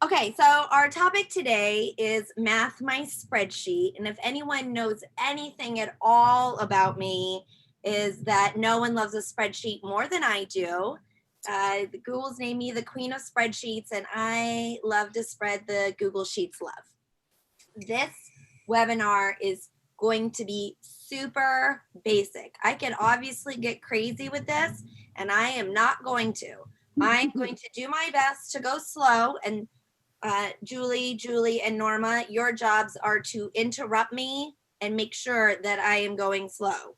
Okay, so our topic today is Math My Spreadsheet. And if anyone knows anything at all about me, is that no one loves a spreadsheet more than I do. The Google's named me the queen of spreadsheets, and I love to spread the Google Sheets love. This webinar is going to be super basic. I can obviously get crazy with this, and I am not going to. I'm going to do my best to go slow, and Julie, and Norma, your jobs are to interrupt me and make sure that I am going slow.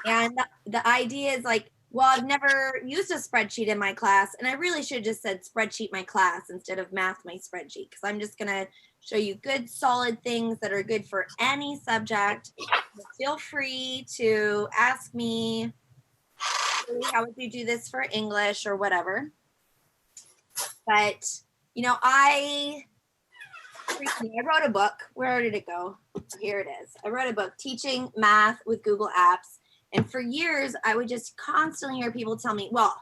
And the idea is like, well, I've never used a spreadsheet in my class, and I really should have just said spreadsheet my class instead of math my spreadsheet, because I'm just gonna show you good, solid things that are good for any subject. Feel free to ask me, how would you do this for English or whatever. But, you know, I wrote a book. Where did it go? Here it is. I wrote a book, Teaching Math with Google Apps. And for years, I would just constantly hear people tell me, well,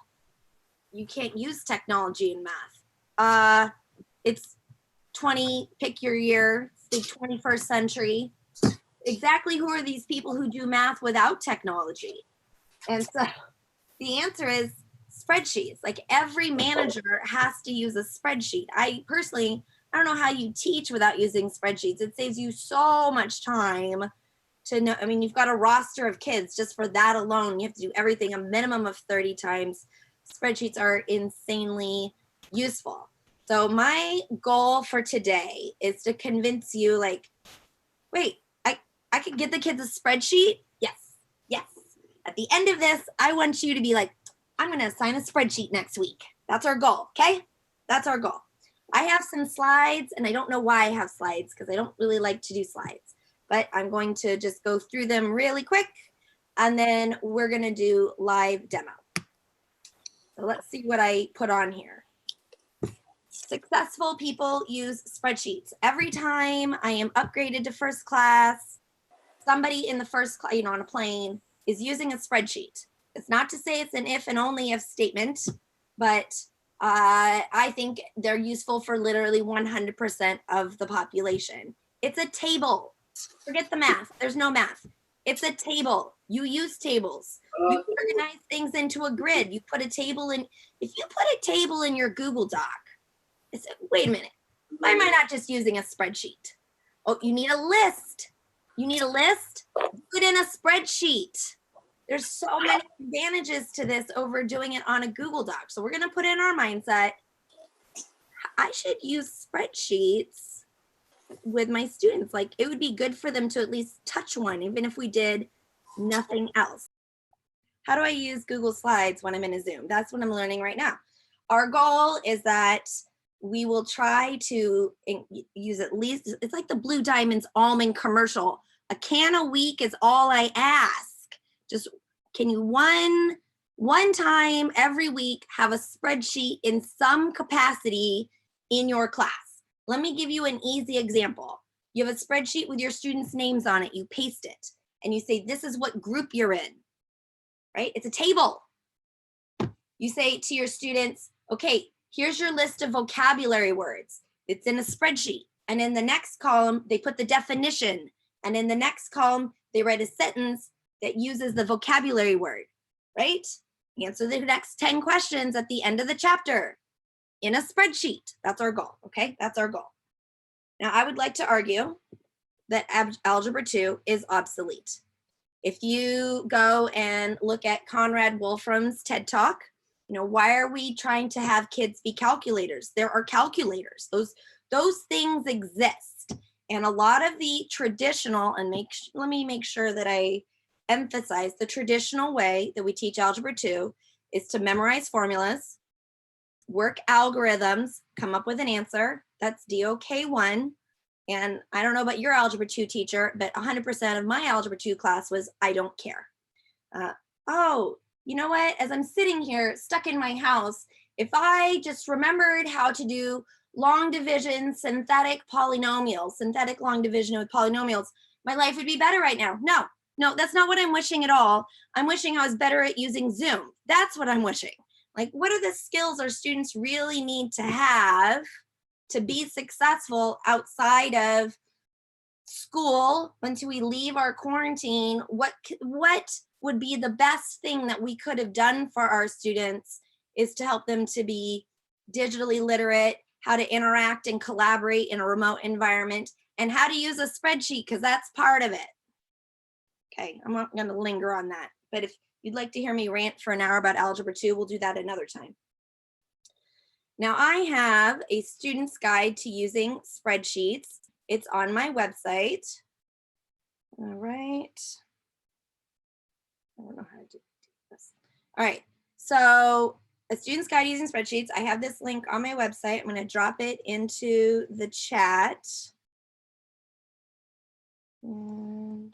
you can't use technology in math. It's pick your year, the 21st century. Exactly who are these people who do math without technology? And so the answer is spreadsheets. Like every manager has to use a spreadsheet. I don't know how you teach without using spreadsheets. It saves you so much time to know. I mean, you've got a roster of kids. Just for that alone, you have to do everything a minimum of 30 times. Spreadsheets are insanely useful. So my goal for today is to convince you, like, wait, I could get the kids a spreadsheet? Yes. At the end of this, I want you to be like, I'm going to assign a spreadsheet next week. That's our goal, okay? That's our goal. I have some slides, and I don't know why I have slides because I don't really like to do slides, but I'm going to just go through them really quick, and then we're going to do live demo. So let's see what I put on here. Successful people use spreadsheets. Every time I am upgraded to first class, somebody in the first class, on a plane, is using a spreadsheet. It's not to say it's an if and only if statement, but I think they're useful for literally 100% of the population. It's a table. Forget the math. There's no math. It's a table. You use tables. You organize things into a grid. You put a table in. If you put a table in your Google Doc, wait a minute. Why am I not just using a spreadsheet? Oh, you need a list. You need a list? Put in a spreadsheet. There's so many advantages to this over doing it on a Google Doc. So we're going to put in our mindset, I should use spreadsheets with my students. Like, it would be good for them to at least touch one, even if we did nothing else. How do I use Google Slides when I'm in a Zoom? That's what I'm learning right now. Our goal is that we will try to use at least, it's like the Blue Diamonds almond commercial. A can a week is all I ask. Just, can you one time every week have a spreadsheet in some capacity in your class? Let me give you an easy example. You have a spreadsheet with your students' names on it. You paste it and you say, this is what group you're in, right? It's a table. You say to your students, okay, here's your list of vocabulary words. It's in a spreadsheet. And in the next column, they put the definition. And in the next column, they write a sentence that uses the vocabulary word, right? Answer the next 10 questions at the end of the chapter in a spreadsheet. That's our goal, okay? That's our goal. Now, I would like to argue that Algebra 2 is obsolete. If you go and look at Conrad Wolfram's TED Talk, why are we trying to have kids be calculators? There are calculators. Those things exist. And a lot of the traditional, and let me make sure that I emphasize the traditional way that we teach Algebra 2 is to memorize formulas, work algorithms, come up with an answer. That's DOK1. And I don't know about your Algebra 2 teacher, but 100% of my Algebra 2 class was, I don't care. Oh, you know what? As I'm sitting here stuck in my house, if I just remembered how to do long division, synthetic long division with polynomials, my life would be better right now. No, that's not what I'm wishing at all. I'm wishing I was better at using Zoom. That's what I'm wishing. Like, what are the skills our students really need to have to be successful outside of school until we leave our quarantine? What would be the best thing that we could have done for our students is to help them to be digitally literate, how to interact and collaborate in a remote environment, and how to use a spreadsheet, because that's part of it. Okay, I'm not going to linger on that, but if you'd like to hear me rant for an hour about Algebra 2, we'll do that another time. Now I have a student's guide to using spreadsheets. It's on my website. All right. I don't know how to do this. All right, so a student's guide using spreadsheets. I have this link on my website. I'm going to drop it into the chat. And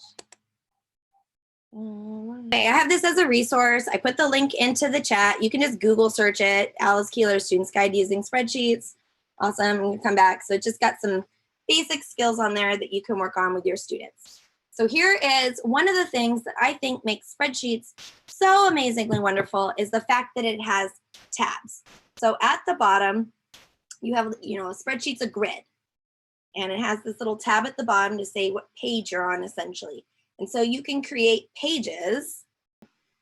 okay, I have this as a resource. I put the link into the chat. You can just Google search it, Alice Keeler Student's Guide Using Spreadsheets. Awesome, I'm gonna come back. So it just got some basic skills on there that you can work on with your students. So here is one of the things that I think makes spreadsheets so amazingly wonderful is the fact that it has tabs. So at the bottom, you have, a spreadsheet's a grid. And it has this little tab at the bottom to say what page you're on, essentially. And so you can create pages,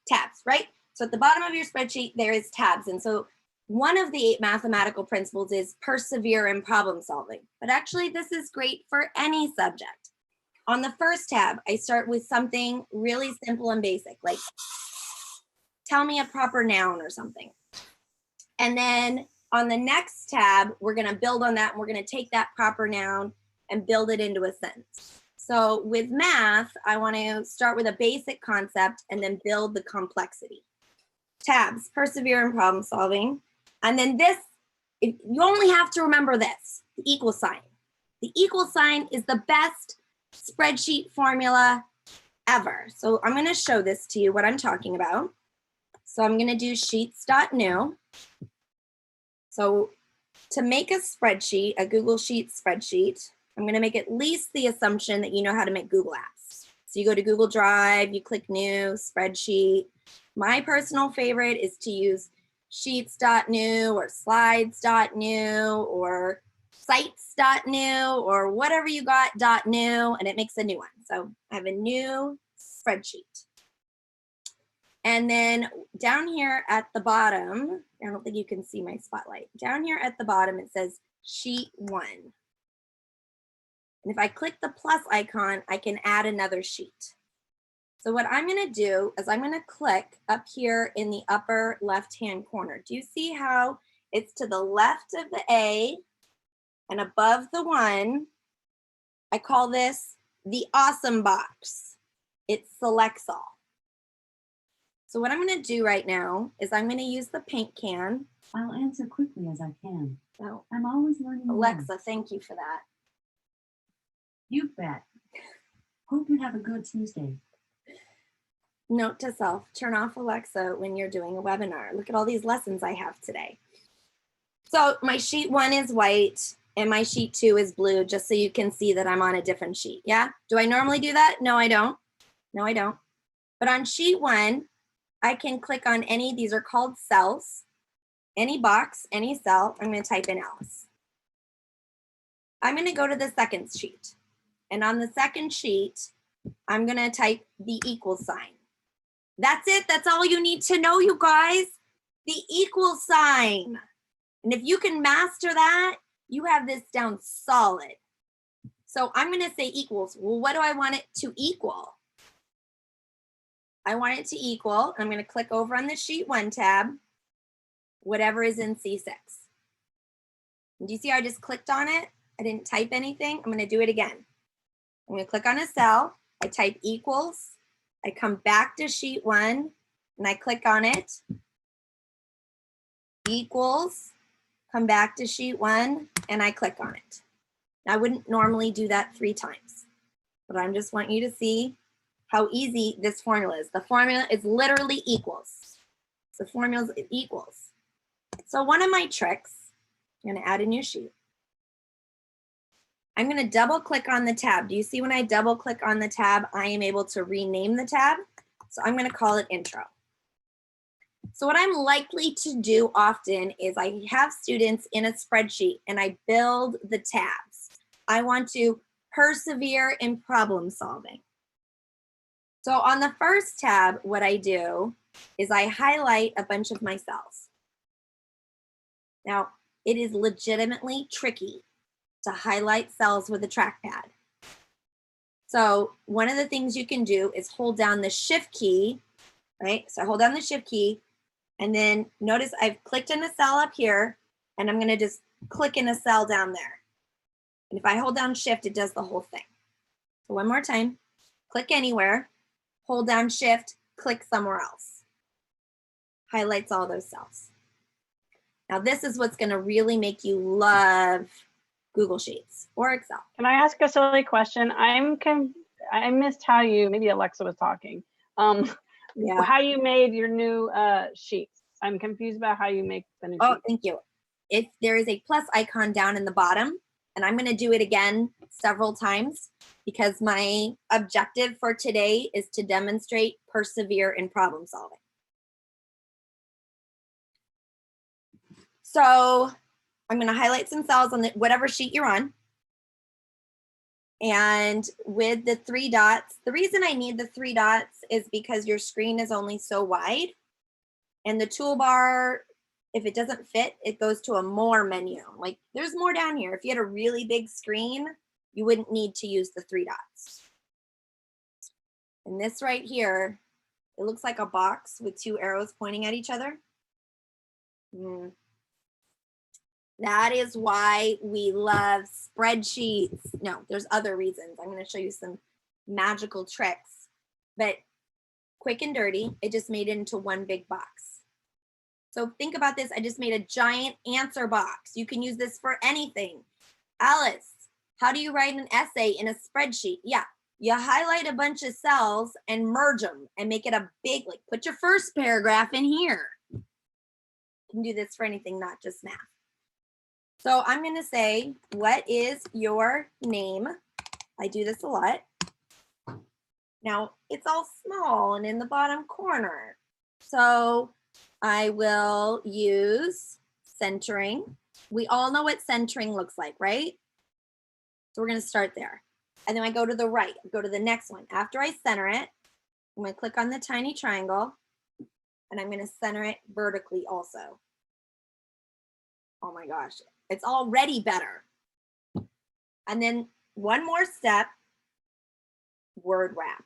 tabs, right? So at the bottom of your spreadsheet, there is tabs. And so one of the 8 mathematical principles is persevere in problem solving. But actually, this is great for any subject. On the first tab, I start with something really simple and basic, like tell me a proper noun or something. And then on the next tab, we're going to build on that, and we're going to take that proper noun and build it into a sentence. So with math, I want to start with a basic concept and then build the complexity. Tabs, persevere in problem solving. And then this, you only have to remember this, the equal sign. The equal sign is the best spreadsheet formula ever. So I'm going to show this to you, what I'm talking about. So I'm going to do sheets.new. So to make a spreadsheet, a Google Sheets spreadsheet, I'm going to make at least the assumption that you know how to make Google Apps. So you go to Google Drive, you click New, Spreadsheet. My personal favorite is to use Sheets.new or Slides.new or Sites.new or whatever you got .new, and it makes a new one. So I have a new spreadsheet. And then down here at the bottom, I don't think you can see my spotlight. Down here at the bottom, it says Sheet 1. And if I click the plus icon, I can add another sheet. So what I'm going to do is I'm going to click up here in the upper left-hand corner. Do you see how it's to the left of the A and above the 1? I call this the awesome box. It selects all. So what I'm going to do right now is I'm going to use the paint can. I'll answer quickly as I can. Oh, I'm always learning Alexa, more. thank you for that. You bet. Hope you have a good Tuesday. Note to self, turn off Alexa when you're doing a webinar. Look at all these lessons I have today. So my sheet 1 is white and my sheet 2 is blue, just so you can see that I'm on a different sheet. Yeah? Do I normally do that? No, I don't. No, I don't. But on sheet 1, I can click on any, these are called cells, any box, any cell. I'm going to type in Alice. I'm going to go to the second sheet. And on the second sheet, I'm going to type the equal sign. That's it. That's all you need to know, you guys. The equal sign. And if you can master that, you have this down solid. So I'm going to say equals. Well, what do I want it to equal? I want it to equal. I'm going to click over on the sheet 1 tab, whatever is in C6. And do you see how I just clicked on it? I didn't type anything. I'm going to do it again. I'm going to click on a cell. I type equals. I come back to sheet 1 and I click on it. Equals. Come back to sheet 1 and I click on it. Now, I wouldn't normally do that 3 times, but I just want you to see how easy this formula is. The formula is literally equals. The formula is equals. So one of my tricks, I'm going to add a new sheet. I'm going to double click on the tab. Do you see when I double click on the tab, I am able to rename the tab? So I'm going to call it intro. So what I'm likely to do often is I have students in a spreadsheet and I build the tabs. I want to persevere in problem solving. So on the first tab, what I do is I highlight a bunch of my cells. Now, it is legitimately tricky to highlight cells with a trackpad. So one of the things you can do is hold down the shift key, right? So I hold down the shift key and then notice I've clicked in a cell up here and I'm gonna just click in a cell down there. And if I hold down shift, it does the whole thing. So one more time, click anywhere, hold down shift, click somewhere else. Highlights all those cells. Now this is what's gonna really make you love Google Sheets or Excel. Can I ask a silly question? I missed how you, maybe Alexa was talking. Yeah. How you made your new sheets. I'm confused about how you make the new Oh, sheets. thank you. If there is a plus icon down in the bottom, and I'm going to do it again several times because my objective for today is to demonstrate persevere in problem solving. So I'm going to highlight some cells on whatever sheet you're on. And with the 3 dots, the reason I need the 3 dots is because your screen is only so wide. And the toolbar, if it doesn't fit, it goes to a more menu. Like there's more down here. If you had a really big screen, you wouldn't need to use the 3 dots. And this right here, it looks like a box with 2 arrows pointing at each other. That is why we love spreadsheets. No, there's other reasons. I'm going to show you some magical tricks, but quick and dirty, it just made it into one big box. So think about this. I just made a giant answer box. You can use this for anything. Alice, how do you write an essay in a spreadsheet? Yeah, you highlight a bunch of cells and merge them and make it a big, like put your first paragraph in here. You can do this for anything, not just math. So I'm going to say, what is your name? I do this a lot. Now it's all small and in the bottom corner. So I will use centering. We all know what centering looks like, right? So we're going to start there. And then I go to the right, go to the next one. After I center it, I'm going to click on the tiny triangle and I'm going to center it vertically also. Oh my gosh, it's already better. And then one more step, word wrap.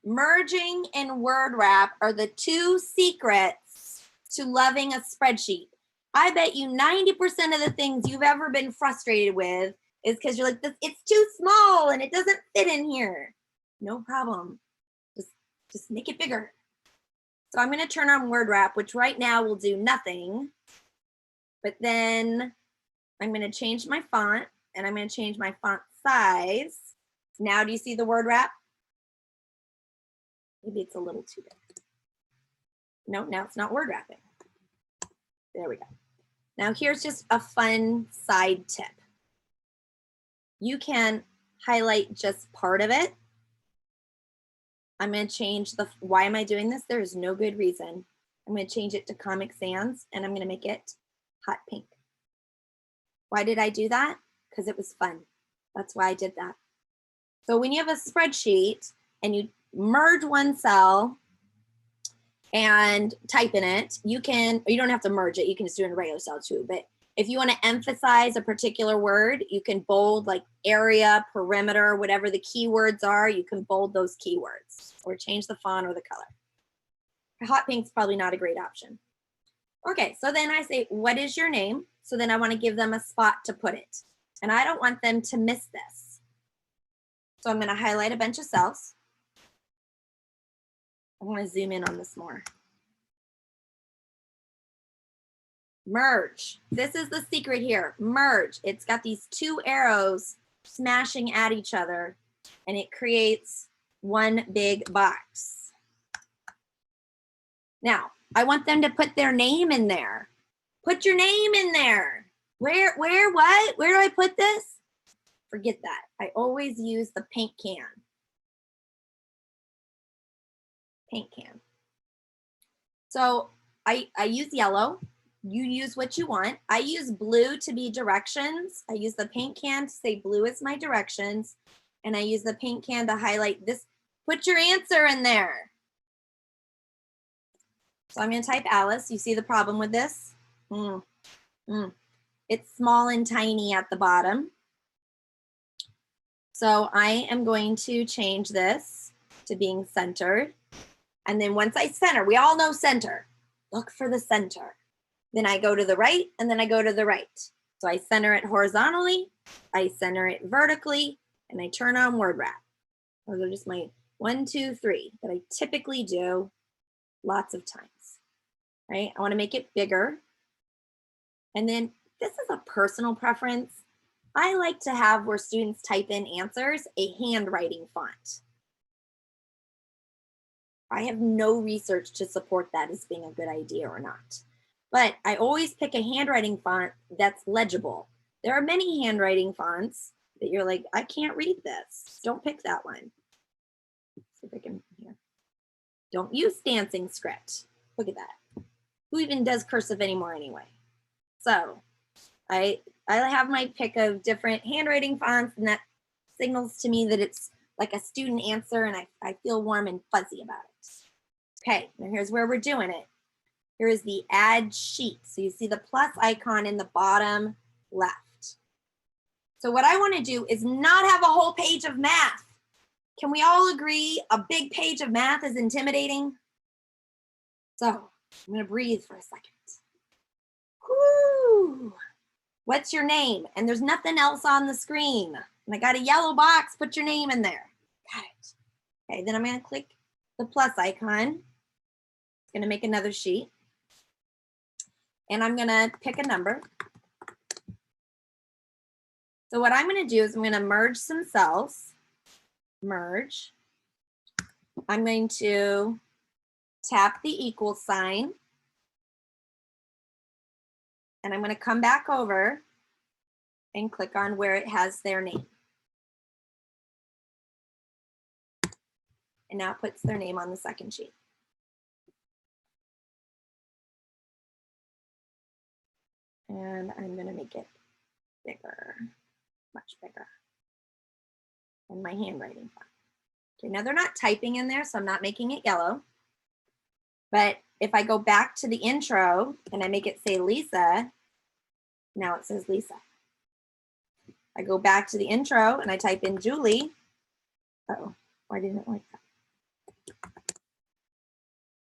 Merging and word wrap are the 2 secrets to loving a spreadsheet. I bet you 90% of the things you've ever been frustrated with is because you're like, it's too small and it doesn't fit in here. No problem. Just make it bigger. So I'm going to turn on word wrap, which right now will do nothing. But then I'm going to change my font and I'm going to change my font size. Now do you see the word wrap? Maybe it's a little too big. No, now it's not word wrapping. There we go. Now here's just a fun side tip. You can highlight just part of it. I'm going to change why am I doing this? There is no good reason. I'm going to change it to Comic Sans and I'm going to make it hot pink. Why did I do that? Because it was fun. That's why I did that. So when you have a spreadsheet and you merge one cell and type in it, you don't have to merge it. You can just do it in a regular cell too. But if you want to emphasize a particular word, you can bold like area, perimeter, whatever the keywords are, you can bold those keywords or change the font or the color. Hot pink's probably not a great option. Okay, so then I say, what is your name? So then I want to give them a spot to put it. And I don't want them to miss this. So I'm going to highlight a bunch of cells. I want to zoom in on this more. Merge. This is the secret here. Merge. It's got these 2 arrows smashing at each other, and it creates one big box. Now, I want them to put their name in there. Put your name in there. What? Where do I put this? Forget that. I always use the paint can. Paint can. So I use yellow. You use what you want. I use blue to be directions. I use the paint can to say blue is my directions. And I use the paint can to highlight this. Put your answer in there. So I'm going to type Alice. You see the problem with this? It's small and tiny at the bottom. So I am going to change this to being centered. And then once I center, we all know center. Look for the center. Then I go to the right, and then I go to the right. So I center it horizontally, I center it vertically, and I turn on word wrap. Those are just my 1, 2, 3 that I typically do lots of times, right? I want to make it bigger. And then this is a personal preference. I like to have where students type in answers a handwriting font. I have no research to support that as being a good idea or not. But I always pick a handwriting font that's legible. There are many handwriting fonts that you're like, I can't read this. Don't pick that one. See if I can here. Don't use dancing script. Look at that. Who even does cursive anymore anyway? So I have my pick of different handwriting fonts, and that signals to me that it's like a student answer, and I feel warm and fuzzy about it. Okay, now here's where we're doing it. Here is the add sheet. So you see the plus icon in the bottom left. So what I want to do is not have a whole page of math. Can we all agree a big page of math is intimidating? So I'm going to breathe for a second. Whoo! What's your name? And there's nothing else on the screen. And I got a yellow box. Put your name in there. Got it. Okay, then I'm going to click the plus icon. It's going to make another sheet. And I'm going to pick a number. So what I'm going to do is I'm going to merge some cells. Merge. I'm going to tap the equal sign. And I'm going to come back over and click on where it has their name. And now it puts their name on the second sheet. And I'm going to make it bigger, much bigger. And my handwriting font. Okay, now they're not typing in there, so I'm not making it yellow. But if I go back to the intro and I make it say Lisa, now it says Lisa. I go back to the intro and I type in Julie. Uh-oh, why didn't it like that?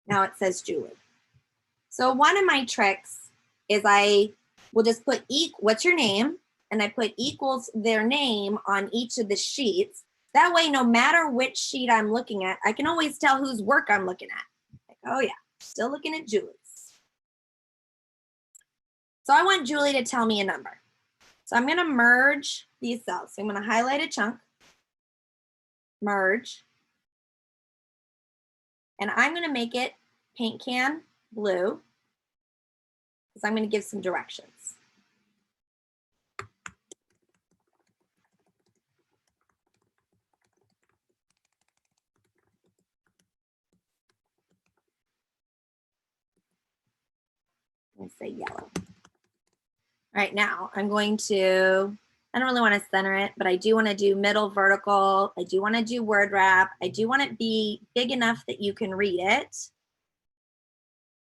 Now it says Julie. So one of my tricks is I will just put what's your name? And I put equals their name on each of the sheets. That way, no matter which sheet I'm looking at, I can always tell whose work I'm looking at. Like, oh yeah, still looking at Julie's. So I want Julie to tell me a number. So I'm going to merge these cells. So I'm going to highlight a chunk, merge, and I'm going to make it paint can blue because I'm going to give some directions. I'm going to say yellow. All right, now I'm going to, I don't really want to center it, but I do want to do middle vertical. I do want to do word wrap. I do want it to be big enough that you can read it.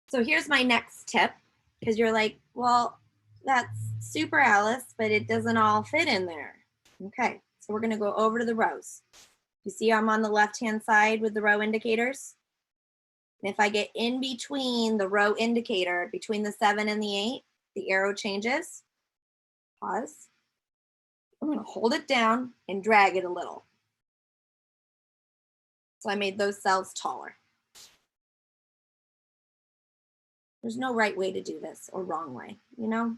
So here's my next tip, because you're like, well, that's super Alice, but it doesn't all fit in there. Okay, so we're going to go over to the rows. You see I'm on the left-hand side with the row indicators? And if I get in between the row indicator, between the 7 and the 8, the arrow changes. Pause. I'm going to hold it down and drag it a little. So I made those cells taller. There's no right way to do this or wrong way, you know?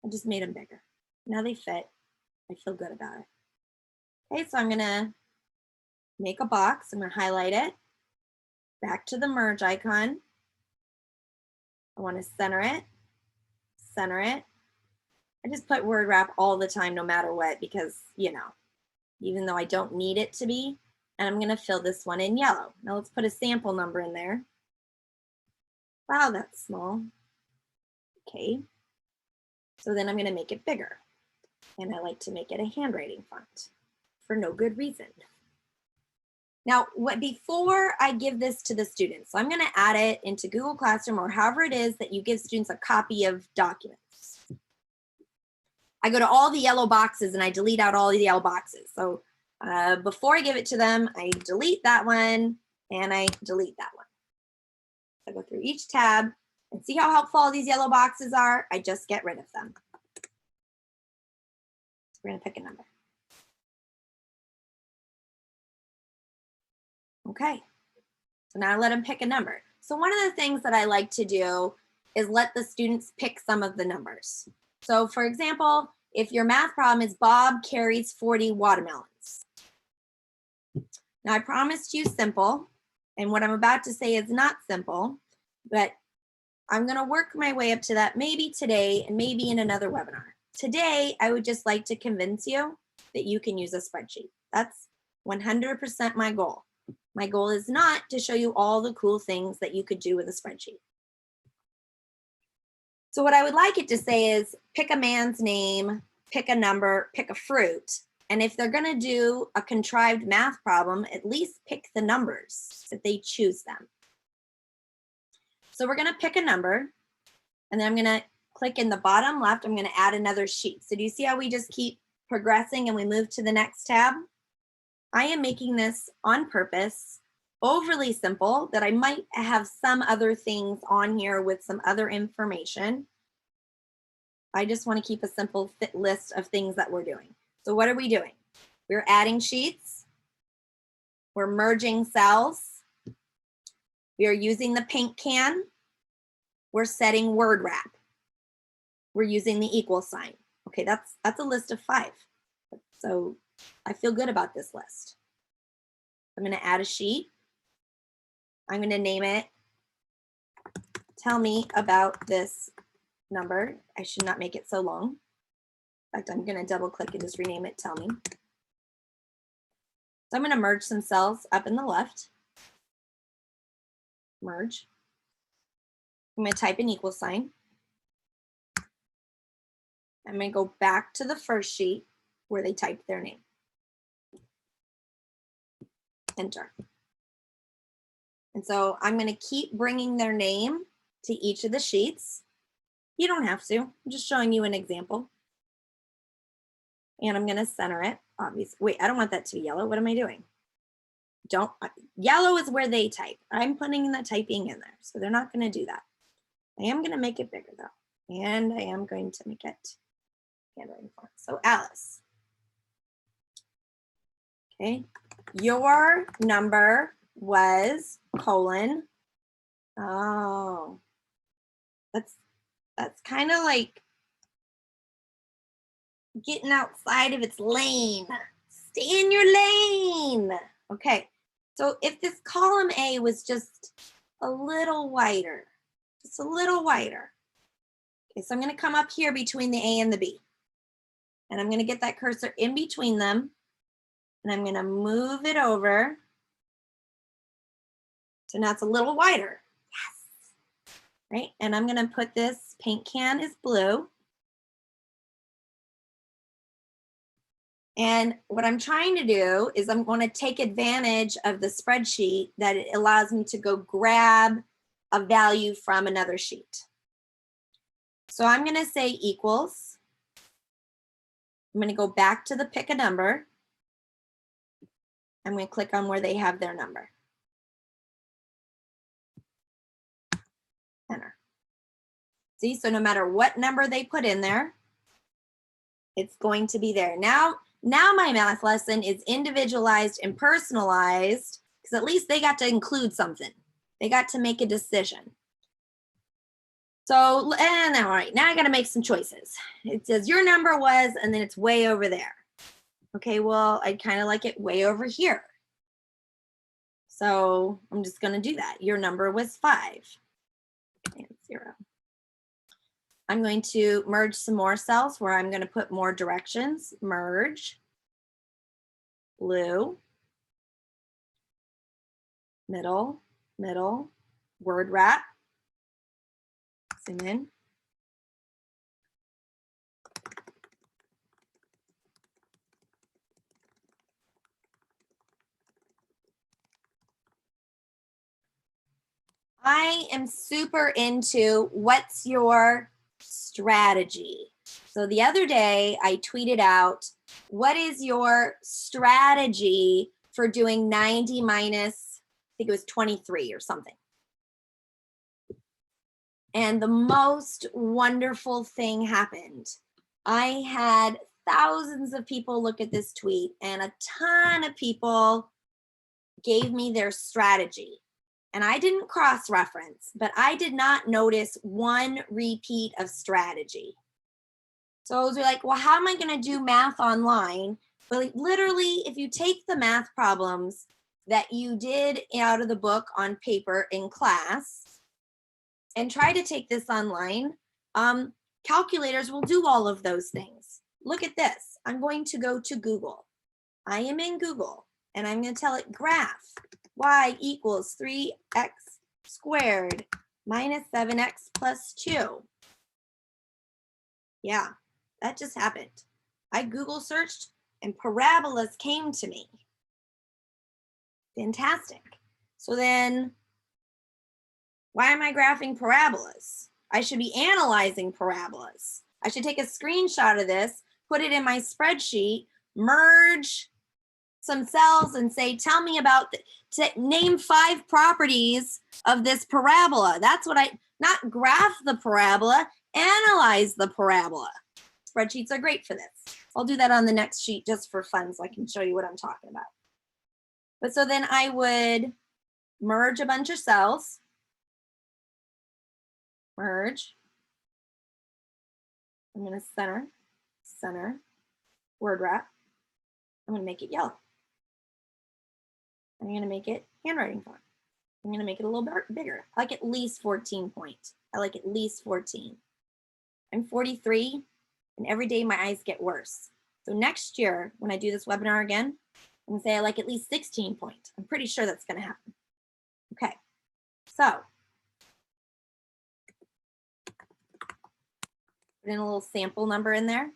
I just made them bigger. Now they fit. I feel good about it. Okay, so I'm going to make a box. I'm going to highlight it. Back to the merge icon. I want to center it. Center it. I just put word wrap all the time, no matter what, because, you know, even though I don't need it to be, and I'm going to fill this one in yellow. Now let's put a sample number in there. Wow, that's small. Okay. So then I'm going to make it bigger. And I like to make it a handwriting font for no good reason. Now, before I give this to the students, so I'm going to add it into Google Classroom or however it is that you give students a copy of documents. I go to all the yellow boxes and I delete out all the yellow boxes. So before I give it to them, I delete that one and I delete that one. I go through each tab and see how helpful all these yellow boxes are. I just get rid of them. So we're going to pick a number. Okay, so now let them pick a number. So one of the things that I like to do is let the students pick some of the numbers. So for example, if your math problem is Bob carries 40 watermelons. Now I promised you simple, and what I'm about to say is not simple, but I'm gonna work my way up to that maybe today and maybe in another webinar. Today, I would just like to convince you that you can use a spreadsheet. That's 100% my goal. My goal is not to show you all the cool things that you could do with a spreadsheet. So what I would like it to say is pick a man's name, pick a number, pick a fruit. And if they're gonna do a contrived math problem, at least pick the numbers if they choose them. So we're gonna pick a number and then I'm gonna click in the bottom left, I'm gonna add another sheet. So do you see how we just keep progressing and we move to the next tab? I am making this on purpose, overly simple, that I might have some other things on here with some other information. I just want to keep a simple list of things that we're doing. So what are we doing? We're adding sheets. We're merging cells. We are using the paint can. We're setting word wrap. We're using the equal sign. Okay, that's a list of 5. So I feel good about this list. I'm going to add a sheet. I'm going to name it, tell me about this number. I should not make it so long. In fact, I'm going to double click and just rename it, tell me. So I'm going to merge some cells up in the left. Merge. I'm going to type an equal sign. I'm going to go back to the first sheet where they typed their name. Enter. And so I'm going to keep bringing their name to each of the sheets. You don't have to. I'm just showing you an example. And I'm going to center it, obviously. Wait, I don't want that to be yellow. What am I doing? Yellow is where they type. I'm putting the typing in there, so they're not going to do that. I am going to make it bigger though. And I am going to make it handwriting font. So Alice. Okay, your number was colon. Oh, that's kind of like getting outside of its lane. Stay in your lane. Okay, so if this column A was just a little wider, just a little wider. Okay, so I'm going to come up here between the A and the B. And I'm going to get that cursor in between them. And I'm going to move it over. So now it's a little wider. Yes. Right? And I'm going to put this paint can is blue. And what I'm trying to do is I'm going to take advantage of the spreadsheet that it allows me to go grab a value from another sheet. So I'm going to say equals. I'm going to go back to the pick a number. I'm going to click on where they have their number. Enter. See, so no matter what number they put in there, it's going to be there. Now my math lesson is individualized and personalized because at least they got to include something. They got to make a decision. So, and all right, now I got to make some choices. It says your number was, and then it's way over there. Okay, well, I kind of like it way over here. So I'm just going to do that. Your number was 5 and 0. I'm going to merge some more cells where I'm going to put more directions. Merge, blue, middle, word wrap. Zoom in. I am super into what's your strategy. So the other day I tweeted out, what is your strategy for doing 90 minus, I think it was 23 or something. And the most wonderful thing happened. I had thousands of people look at this tweet and a ton of people gave me their strategy. And I didn't cross-reference, but I did not notice one repeat of strategy. So I was like, well, how am I going to do math online? But like, literally, if you take the math problems that you did out of the book on paper in class and try to take this online, calculators will do all of those things. Look at this. I'm going to go to Google. I am in Google, and I'm going to tell it graph y equals 3x squared minus 7x plus 2. Yeah, that just happened. I Google searched and parabolas came to me. Fantastic. So then why am I graphing parabolas? I should be analyzing parabolas. I should take a screenshot of this, put it in my spreadsheet, merge some cells and say, tell me about, name 5 properties of this parabola. That's what not graph the parabola, analyze the parabola. Spreadsheets are great for this. I'll do that on the next sheet just for fun so I can show you what I'm talking about. But so then I would merge a bunch of cells. Merge. I'm going to center, word wrap. I'm going to make it yellow. I'm going to make it handwriting font. I'm going to make it a little bit bigger. I like at least 14 point. I like at least 14. I'm 43, and every day my eyes get worse. So next year, when I do this webinar again, I'm going to say I like at least 16 point. I'm pretty sure that's going to happen. Okay, so put in a little sample number in there.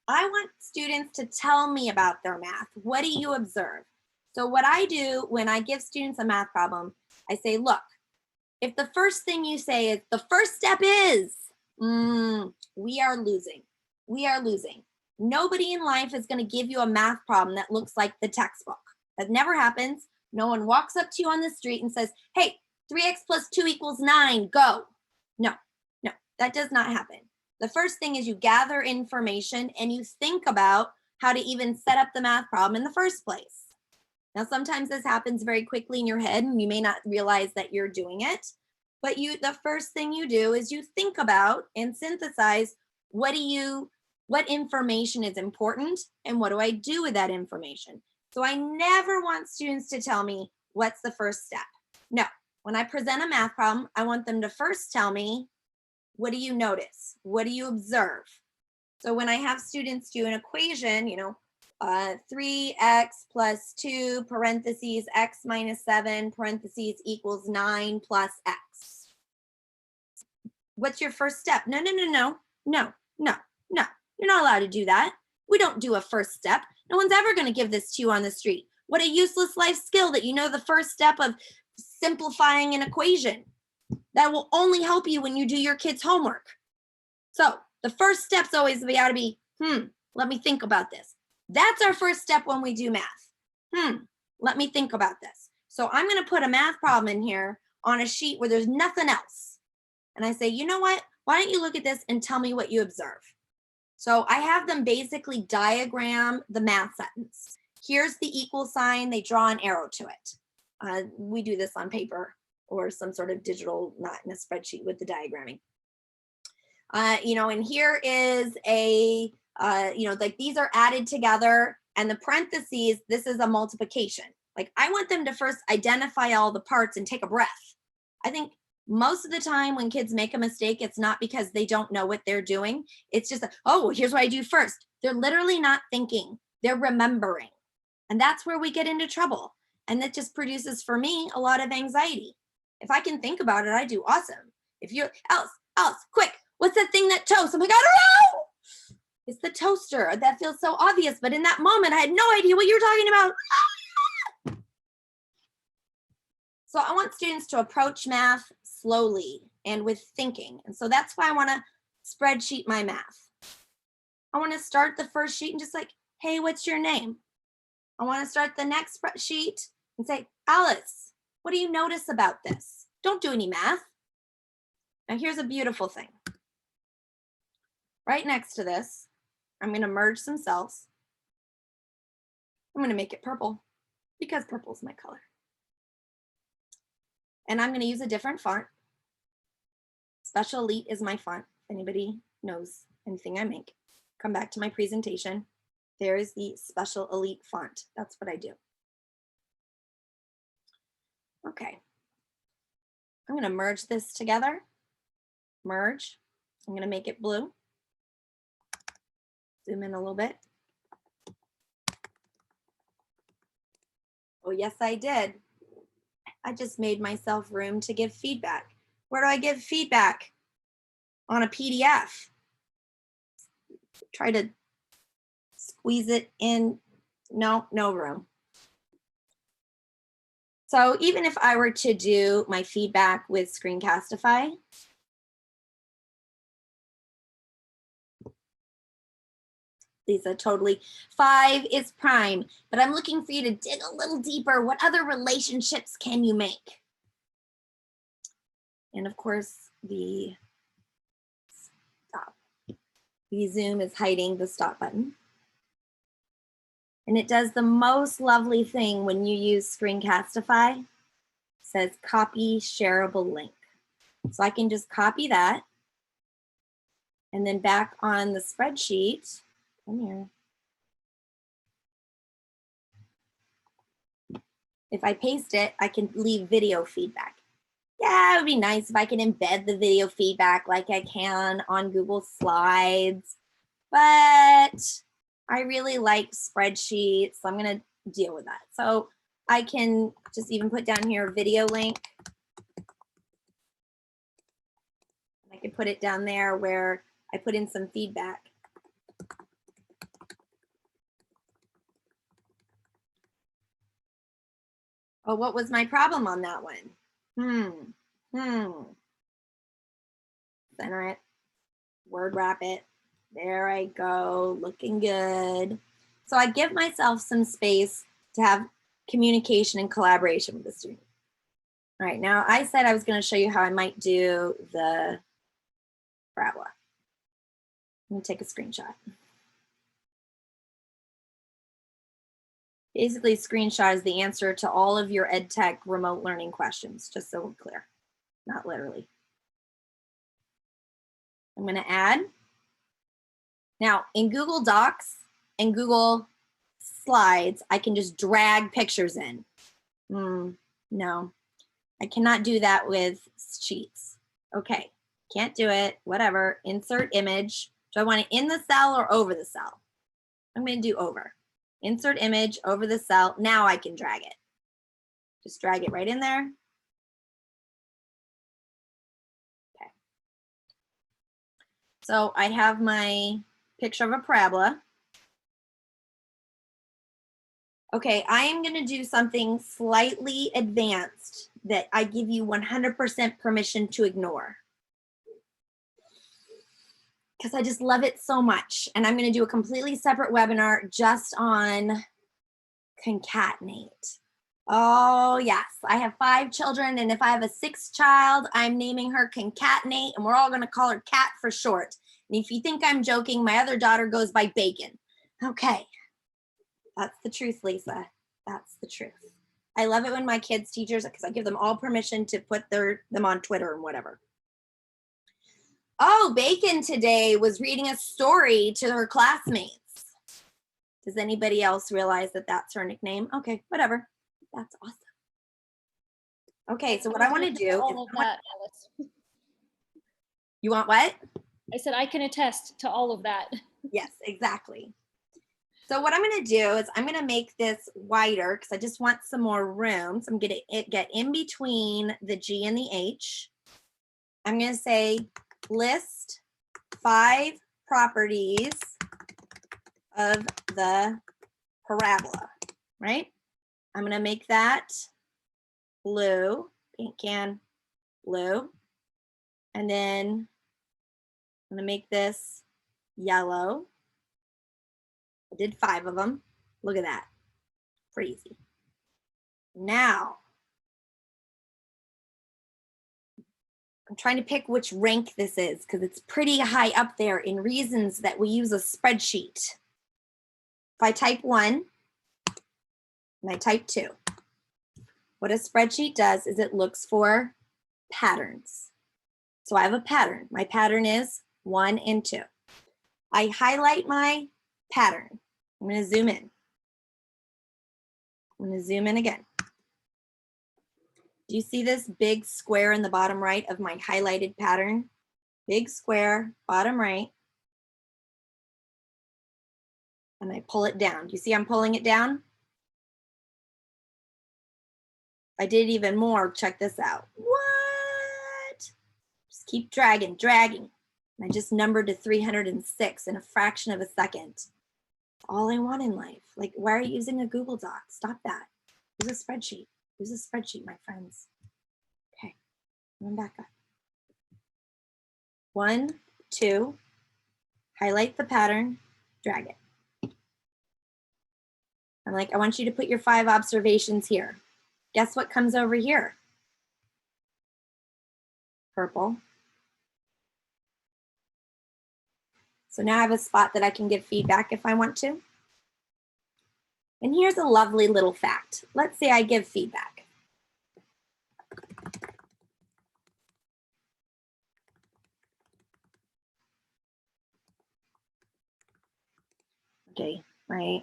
I want students to tell me about their math. What do you observe? So what I do when I give students a math problem, I say, look, if the first thing you say is, the first step is, we are losing. We are losing. Nobody in life is going to give you a math problem that looks like the textbook. That never happens. No one walks up to you on the street and says, hey, 3x plus 2 equals 9, go. No, that does not happen. The first thing is you gather information and you think about how to even set up the math problem in the first place. Now, sometimes this happens very quickly in your head and you may not realize that you're doing it, but the first thing you do is you think about and synthesize what information is important and what do I do with that information. So I never want students to tell me what's the first step. No, when I present a math problem, I want them to first tell me, what do you notice? What do you observe? So when I have students do an equation, 3x plus 2 parentheses x minus 7 parentheses equals 9 plus x. What's your first step? No. You're not allowed to do that. We don't do a first step. No one's ever going to give this to you on the street. What a useless life skill that you know the first step of simplifying an equation. That will only help you when you do your kids' homework. So the first step's always got to be, let me think about this. That's our first step when we do math. Let me think about this. So I'm going to put a math problem in here on a sheet where there's nothing else. And I say, you know what? Why don't you look at this and tell me what you observe? So I have them basically diagram the math sentence. Here's the equal sign. They draw an arrow to it. We do this on paper or some sort of digital, not in a spreadsheet with the diagramming. And here is a, like these are added together and the parentheses, this is a multiplication. Like I want them to first identify all the parts and take a breath. I think most of the time when kids make a mistake, it's not because they don't know what they're doing. It's just, oh, here's what I do first. They're literally not thinking, they're remembering. And that's where we get into trouble. And that just produces for me a lot of anxiety. If I can think about it, I do awesome. Alice, quick, what's that thing that toasts? I'm like, I don't know. It's the toaster. That feels so obvious, but in that moment, I had no idea what you were talking about. So I want students to approach math slowly and with thinking. And so that's why I want to spreadsheet my math. I want to start the first sheet and just like, hey, what's your name? I want to start the next sheet and say, Alice, what do you notice about this? Don't do any math. Now here's a beautiful thing. Right next to this, I'm going to merge some cells. I'm going to make it purple because purple is my color. And I'm going to use a different font. Special Elite is my font. If anybody knows anything I make, come back to my presentation. There is the Special Elite font. That's what I do. Okay. I'm going to merge this together. Merge. I'm going to make it blue. Zoom in a little bit. Oh, yes, I did. I just made myself room to give feedback. Where do I give feedback? On a PDF. Try to squeeze it in. No, no room. So even if I were to do my feedback with Screencastify, Lisa, totally. 5 is prime, but I'm looking for you to dig a little deeper. What other relationships can you make? And of course, the stop. The zoom is hiding the stop button. And it does the most lovely thing when you use Screencastify. It says copy shareable link. So I can just copy that. And then back on the spreadsheet, come here. If I paste it, I can leave video feedback. Yeah, it would be nice if I can embed the video feedback like I can on Google Slides, but I really like spreadsheets, so I'm gonna deal with that. So I can just even put down here video link. I can put it down there where I put in some feedback. Oh, what was my problem on that one? Center it, word wrap it. There I go, looking good. So I give myself some space to have communication and collaboration with the student. All right, now I said I was going to show you how I might do the parabola. Let me take a screenshot. Basically, screenshot is the answer to all of your EdTech remote learning questions, just so we're clear, not literally. I'm going to add. Now, in Google Docs and Google Slides, I can just drag pictures in. No, I cannot do that with Sheets. Okay, can't do it, whatever. Insert image. Do I want it in the cell or over the cell? I'm going to do over. Insert image over the cell. Now I can drag it. Just drag it right in there. Okay. So I have my picture of a parabola. Okay, I am going to do something slightly advanced that I give you 100% permission to ignore. Because I just love it so much. And I'm going to do a completely separate webinar just on concatenate. Oh, yes. I have 5 children, and if I have a 6th child, I'm naming her Concatenate, and we're all going to call her Cat for short. And if you think I'm joking, my other daughter goes by Bacon. Okay. That's the truth, Lisa. That's the truth. I love it when my kids' teachers, because I give them all permission to put them on Twitter and whatever. Oh, Bacon today was reading a story to her classmates. Does anybody else realize that that's her nickname? Okay, whatever. That's awesome. Okay, so what I want to do all of that, Alice. You want what? I said I can attest to all of that. Yes, exactly. So what I'm going to do is I'm going to make this wider because I just want some more room. So I'm going to get in between the G and the H. I'm going to say list 5 properties of the parabola, right? I'm going to make that blue, paint can blue. And then I'm going to make this yellow. I did 5 of them. Look at that. Pretty easy. Now, I'm trying to pick which rank this is because it's pretty high up there in reasons that we use a spreadsheet. If I type 1 and I type 2, what a spreadsheet does is it looks for patterns. So I have a pattern. My pattern is 1 and 2. I highlight my pattern. I'm going to zoom in. I'm going to zoom in again. Do you see this big square in the bottom right of my highlighted pattern? Big square, bottom right. And I pull it down. Do you see I'm pulling it down? I did even more. Check this out. What? Just keep dragging, dragging. And I just numbered to 306 in a fraction of a second. That's all I want in life. Like, why are you using a Google Doc? Stop that. Use a spreadsheet. Use a spreadsheet, my friends. Okay, I'm back up. 1, 2, highlight the pattern, drag it. I'm like, I want you to put your 5 observations here. Guess what comes over here? Purple. So now I have a spot that I can give feedback if I want to. And here's a lovely little fact. Let's say I give feedback. Okay, right.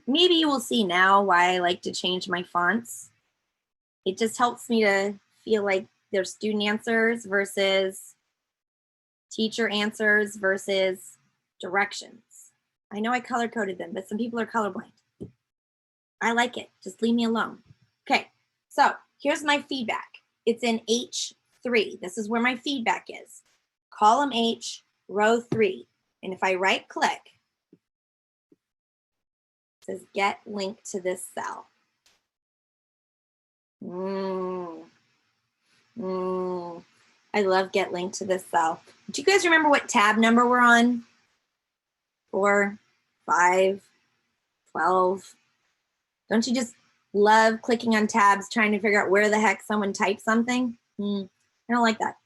Maybe you will see now why I like to change my fonts. It just helps me to feel like there's student answers versus teacher answers versus directions. I know I color coded them, but some people are colorblind. I like it. Just leave me alone. Okay, so here's my feedback. It's in H3. This is where my feedback is. Column H, row 3. And if I right click, it says get link to this cell. I love get link to this cell. Do you guys remember what tab number we're on? 4, 5, 12. Don't you just love clicking on tabs, trying to figure out where the heck someone typed something? I don't like that.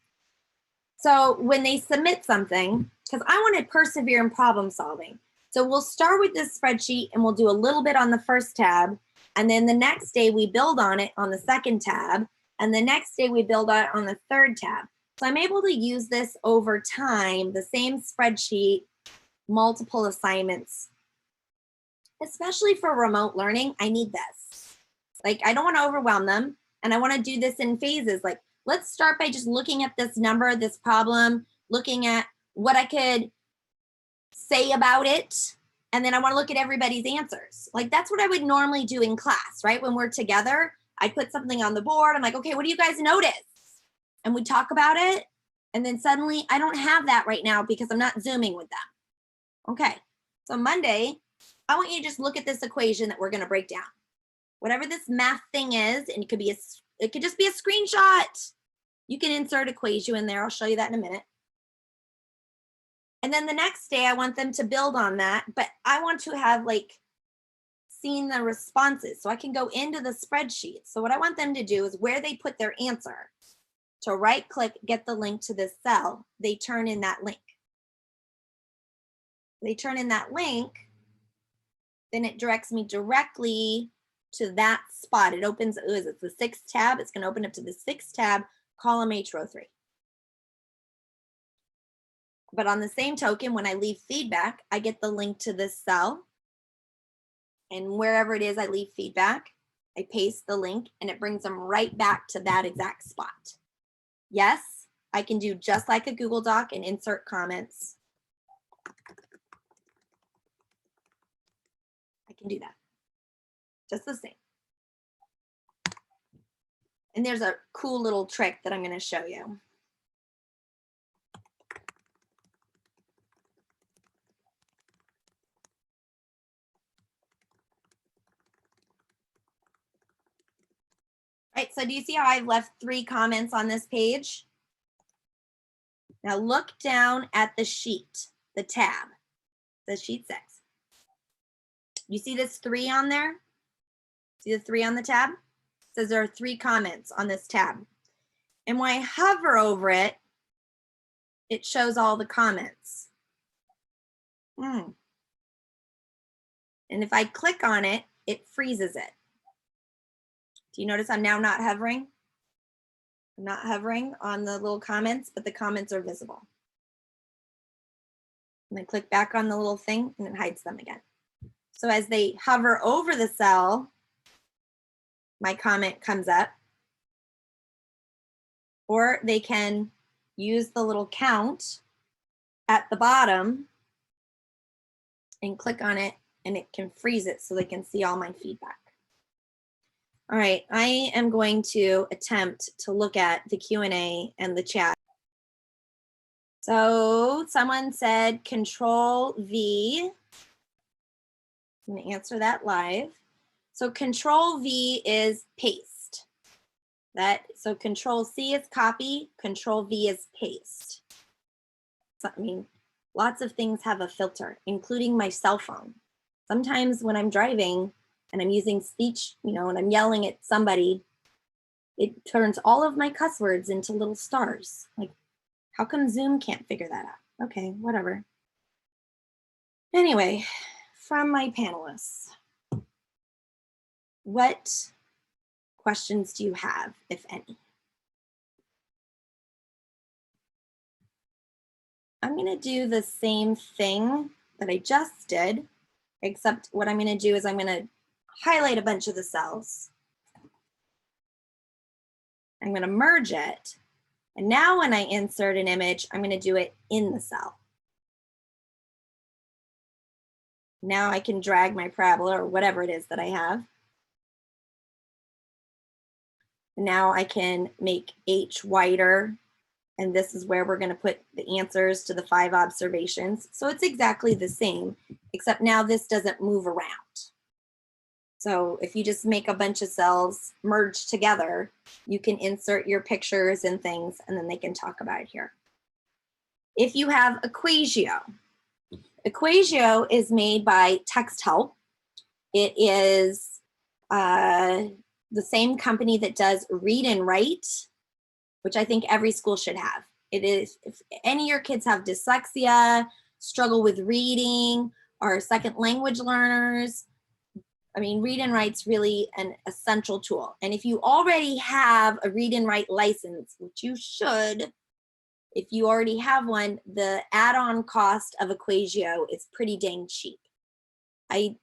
So when they submit something, because I want to persevere in problem solving. So we'll start with this spreadsheet and we'll do a little bit on the first tab. And then the next day we build on it on the second tab. And the next day we build on it on the third tab. So I'm able to use this over time, the same spreadsheet, multiple assignments. Especially for remote learning, I need this. Like, I don't want to overwhelm them. And I want to do this in phases. Like, let's start by just looking at this number, this problem, looking at what I could say about it. And then I want to look at everybody's answers. Like, that's what I would normally do in class, right? When we're together, I put something on the board. I'm like, okay, what do you guys notice? And we talk about it. And then suddenly I don't have that right now because I'm not Zooming with them. Okay, so Monday, I want you to just look at this equation that we're going to break down. Whatever this math thing is, and it could just be a screenshot. You can insert equation in there. I'll show you that in a minute. And then the next day, I want them to build on that, but I want to have like seen the responses so I can go into the spreadsheet. So what I want them to do is where they put their answer, to right click, get the link to this cell, they turn in that link. They turn in that link, then it directs me directly to that spot. It opens, it's the 6th tab. It's going to open up to the 6th tab, column H, row 3. But on the same token, when I leave feedback, I get the link to this cell. And wherever it is I leave feedback, I paste the link and it brings them right back to that exact spot. Yes, I can do just like a Google Doc and insert comments. I can do that. Just the same. And there's a cool little trick that I'm going to show you. right, so do you see how I've left 3 comments on this page? Now look down at the sheet, the tab, the sheet 6. You see this 3 on there? See the 3 on the tab? It says there are 3 comments on this tab. And when I hover over it, it shows all the comments. And if I click on it, it freezes it. Do you notice I'm now not hovering? I'm not hovering on the little comments, but the comments are visible. And I click back on the little thing and it hides them again. So as they hover over the cell, my comment comes up. Or they can use the little count at the bottom and click on it and it can freeze it so they can see all my feedback. All right, I am going to attempt to look at the Q&A and the chat. So someone said Control V. I'm going to answer that live. So Control V is paste. So Control C is copy, Control V is paste. So, I mean, lots of things have a filter, including my cell phone. Sometimes when I'm driving and I'm using speech, you know, and I'm yelling at somebody, it turns all of my cuss words into little stars. Like, how come Zoom can't figure that out? Okay, whatever. Anyway, from my panelists, what questions do you have, if any? I'm going to do the same thing that I just did, except what I'm going to do is I'm going to highlight a bunch of the cells. I'm going to merge it. And now when I insert an image, I'm going to do it in the cell. Now I can drag my parabola or whatever it is that I have. Now I can make H wider. And this is where we're going to put the answers to the 5 observations. So it's exactly the same, except now this doesn't move around. So if you just make a bunch of cells merge together, you can insert your pictures and things, and then they can talk about it here. If you have Equatio, Equatio is made by Text Help. It is the same company that does Read and Write, which I think every school should have. It is, if any of your kids have dyslexia, struggle with reading, or second language learners, I mean, Read and Write's really an essential tool. And if you already have a Read and Write license, which you should, if you already have one, the add-on cost of Equatio is pretty dang cheap. I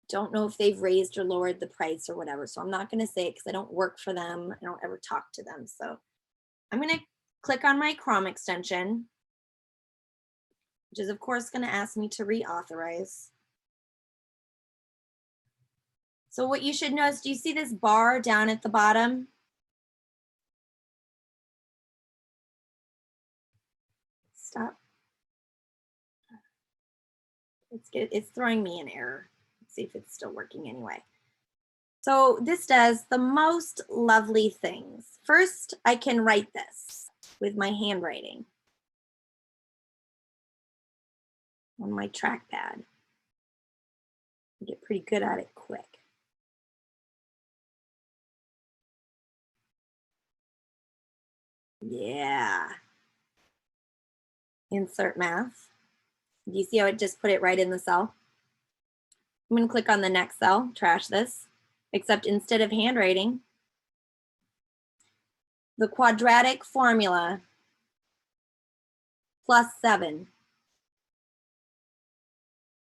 don't know if they've raised or lowered the price or whatever, so I'm not going to say it because I don't work for them. I don't ever talk to them. So I'm going to click on my Chrome extension, which is of course going to ask me to reauthorize. So what you should notice, do you see this bar down at the bottom? Stop. It's throwing me an error. Let's see if it's still working anyway. So this does the most lovely things. First, I can write this with my handwriting on my trackpad. I get pretty good at it quick. Yeah. Insert math. Do you see how it just put it right in the cell? I'm going to click on the next cell, trash this, except instead of handwriting, the quadratic formula plus 7.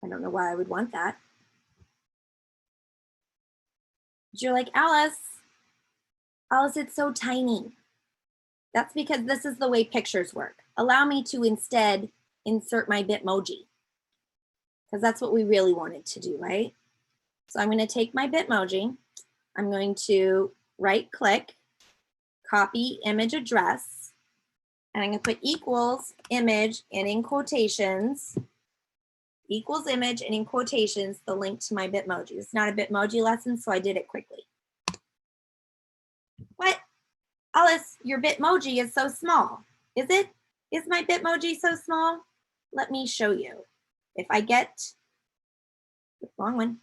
I don't know why I would want that. But you're like, Alice, it's so tiny. That's because this is the way pictures work. Allow me to instead insert my Bitmoji, because that's what we really wanted to do, right? So I'm going to take my Bitmoji. I'm going to right click, copy image address, and I'm going to put equals image and in quotations, equals image and in quotations, the link to my Bitmoji. It's not a Bitmoji lesson, so I did it quickly. Alice, your Bitmoji is so small. Is it? Is my Bitmoji so small? Let me show you. If I get, wrong one.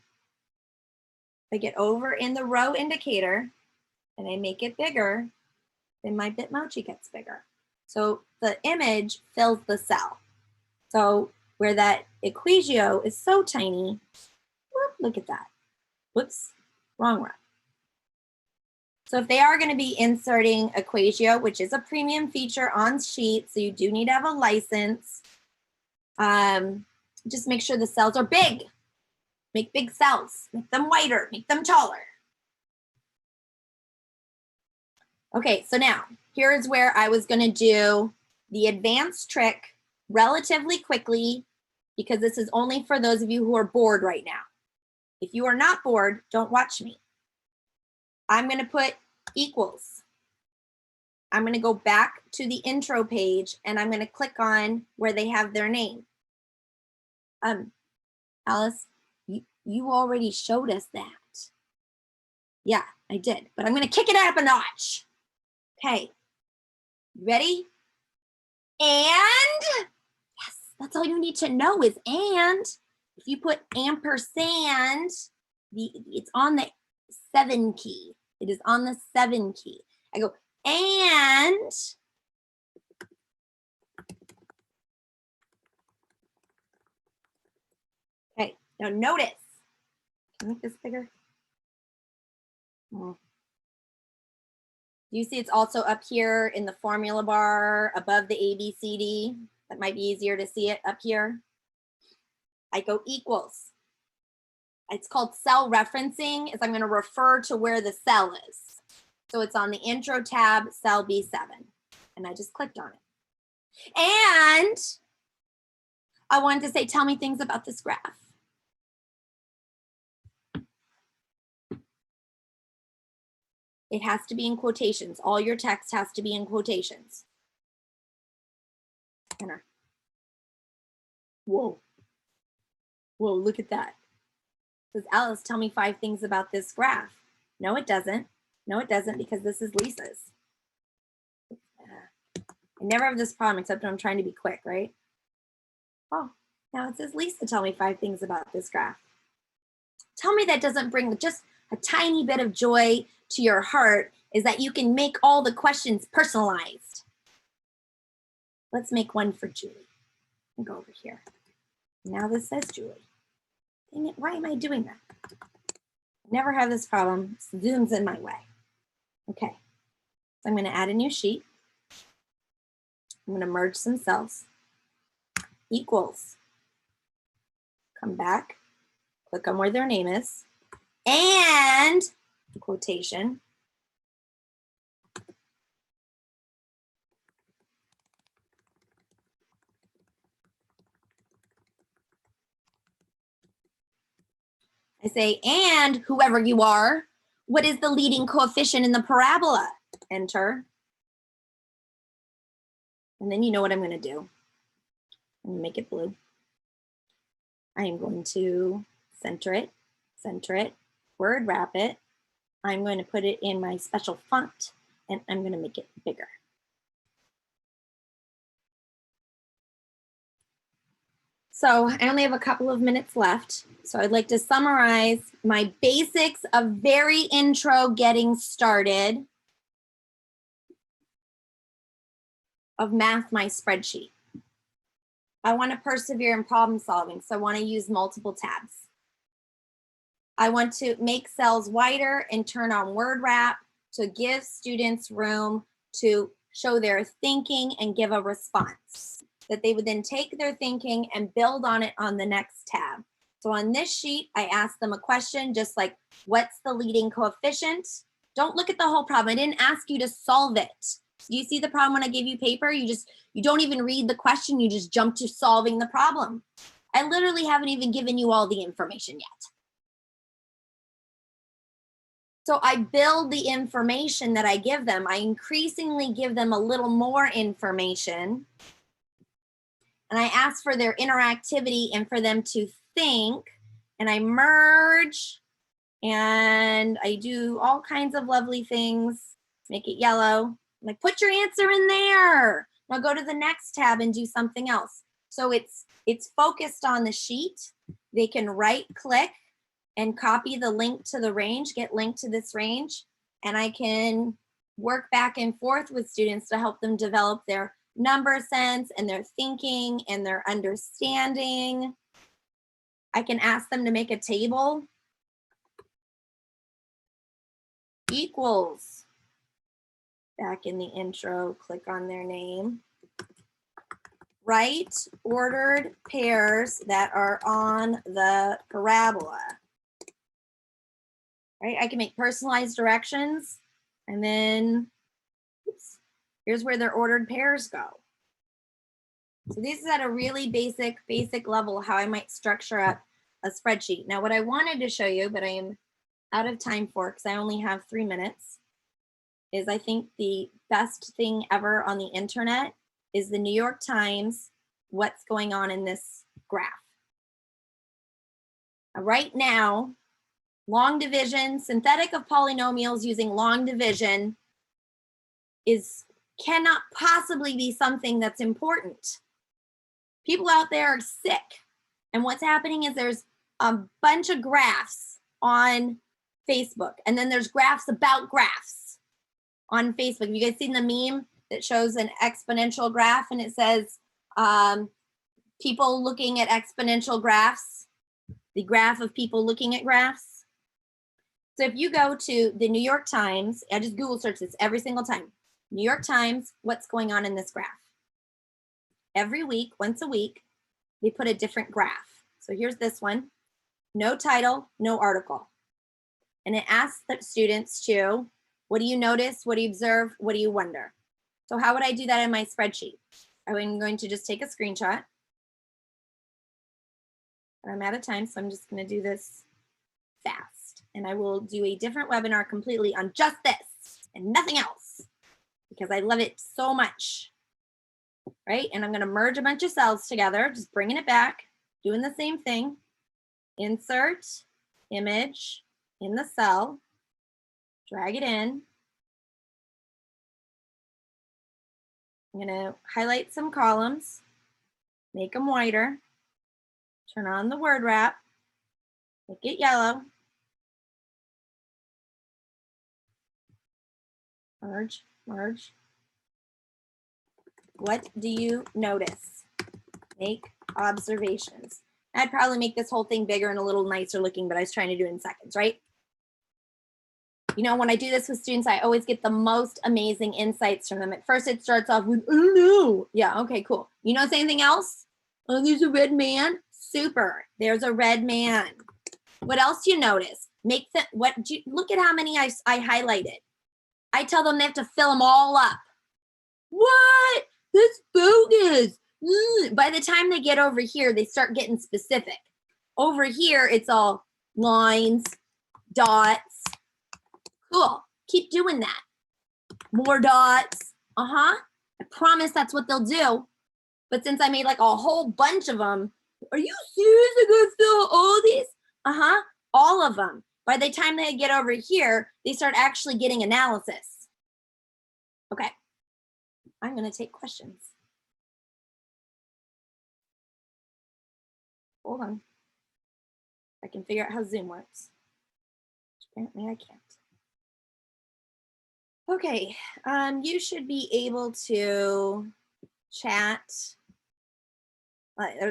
If I get over in the row indicator and I make it bigger, then my Bitmoji gets bigger. So the image fills the cell. So where that equatio is so tiny, whoop, look at that. Whoops, wrong row. So if they are going to be inserting equatio, which is a premium feature on Sheet, so you do need to have a license, just make sure the cells are big. Make big cells, make them wider, make them taller. Okay, so now here's where I was going to do the advanced trick relatively quickly, because this is only for those of you who are bored right now. If you are not bored, don't watch me. I'm going to put equals. I'm going to go back to the intro page and I'm going to click on where they have their name. Alice, you already showed us that. Yeah, I did, but I'm going to kick it up a notch. Okay, ready? And yes, that's all you need to know is and. If you put ampersand, it's on the 7 key. It is on the 7 key. I go, and okay, now notice. Can I make this bigger? Oh. Do you see it's also up here in the formula bar above the ABCD? That might be easier to see it up here. I go equals. It's called cell referencing, is I'm going to refer to where the cell is. So it's on the intro tab, cell B7. And I just clicked on it. And I wanted to say, tell me things about this graph. It has to be in quotations. All your text has to be in quotations. Enter. Whoa. Whoa, look at that. It says, Alice, tell me 5 things about this graph. No, it doesn't. No, it doesn't, because this is Lisa's. I never have this problem except when I'm trying to be quick, right? Oh, now it says, Lisa, tell me 5 things about this graph. Tell me that doesn't bring just a tiny bit of joy to your heart is that you can make all the questions personalized. Let's make one for Julie. I'll go over here. Now this says Julie. Dang it, why am I doing that? Never have this problem. Zoom's in my way. Okay, so I'm going to add a new sheet. I'm going to merge some cells. Equals. Come back, click on where their name is, and quotation. I say, and whoever you are, what is the leading coefficient in the parabola? Enter. And then you know what I'm going to do. I'm going to make it blue. I am going to center it, word wrap it. I'm going to put it in my special font, and I'm going to make it bigger. So I only have a couple of minutes left. So I'd like to summarize my basics of very intro getting started of Math My Spreadsheet. I want to persevere in problem solving, so I want to use multiple tabs. I want to make cells wider and turn on word wrap to give students room to show their thinking and give a response that they would then take their thinking and build on it on the next tab. So on this sheet, I asked them a question just like, what's the leading coefficient? Don't look at the whole problem. I didn't ask you to solve it. Do you see the problem when I gave you paper? You don't even read the question, you just jump to solving the problem. I literally haven't even given you all the information yet. So I build the information that I give them. I increasingly give them a little more information. And I ask for their interactivity and for them to think. And I merge and I do all kinds of lovely things. Make it yellow. like, put your answer in there. Now go to the next tab and do something else. So it's focused on the sheet. They can right click and copy the link to the range, get linked to this range, and I can work back and forth with students to help them develop their number sense and their thinking and their understanding. I can ask them to make a table. Equals. Back in the intro, click on their name. Write ordered pairs that are on the parabola. Right, I can make personalized directions, and then oops, here's where their ordered pairs go. So this is at a really basic level how I might structure up a spreadsheet. Now what I wanted to show you, but I am out of time for because I only have 3 minutes, is I think the best thing ever on the internet is the New York Times, what's going on in this graph. Right now, long division, synthetic of polynomials using long division cannot possibly be something that's important. People out there are sick. And what's happening is there's a bunch of graphs on Facebook, and then there's graphs about graphs on Facebook. Have you guys seen the meme that shows an exponential graph and it says people looking at exponential graphs, the graph of people looking at graphs? So if you go to the New York Times, I just Google search this every single time. New York Times, what's going on in this graph? Every week, once a week, they put a different graph. So here's this one, no title, no article. And it asks the students to, what do you notice? What do you observe? What do you wonder? So how would I do that in my spreadsheet? I'm going to just take a screenshot. I'm out of time, so I'm just going to do this fast. And I will do a different webinar completely on just this and nothing else because I love it so much, right? And I'm going to merge a bunch of cells together, just bringing it back, doing the same thing. Insert image in the cell, drag it in. I'm going to highlight some columns, make them whiter, turn on the word wrap, make it yellow. Merge, merge. What do you notice? Make observations. I'd probably make this whole thing bigger and a little nicer looking, but I was trying to do it in seconds, right? You know, when I do this with students, I always get the most amazing insights from them. At first, it starts off with, oh no. Yeah, okay, cool. You know anything else? Oh, there's a red man. Super. There's a red man. What else do you notice? Look at how many I highlighted. I tell them they have to fill them all up. What? That's bogus. By the time they get over here, they start getting specific. Over here, it's all lines, dots. Cool. Keep doing that. More dots. I promise that's what they'll do. But since I made like a whole bunch of them, are you serious? I'm going to fill all these? All of them. By the time they get over here, they start actually getting analysis. Okay. I'm going to take questions. Hold on. I can figure out how Zoom works. Apparently I can't. Okay, you should be able to chat.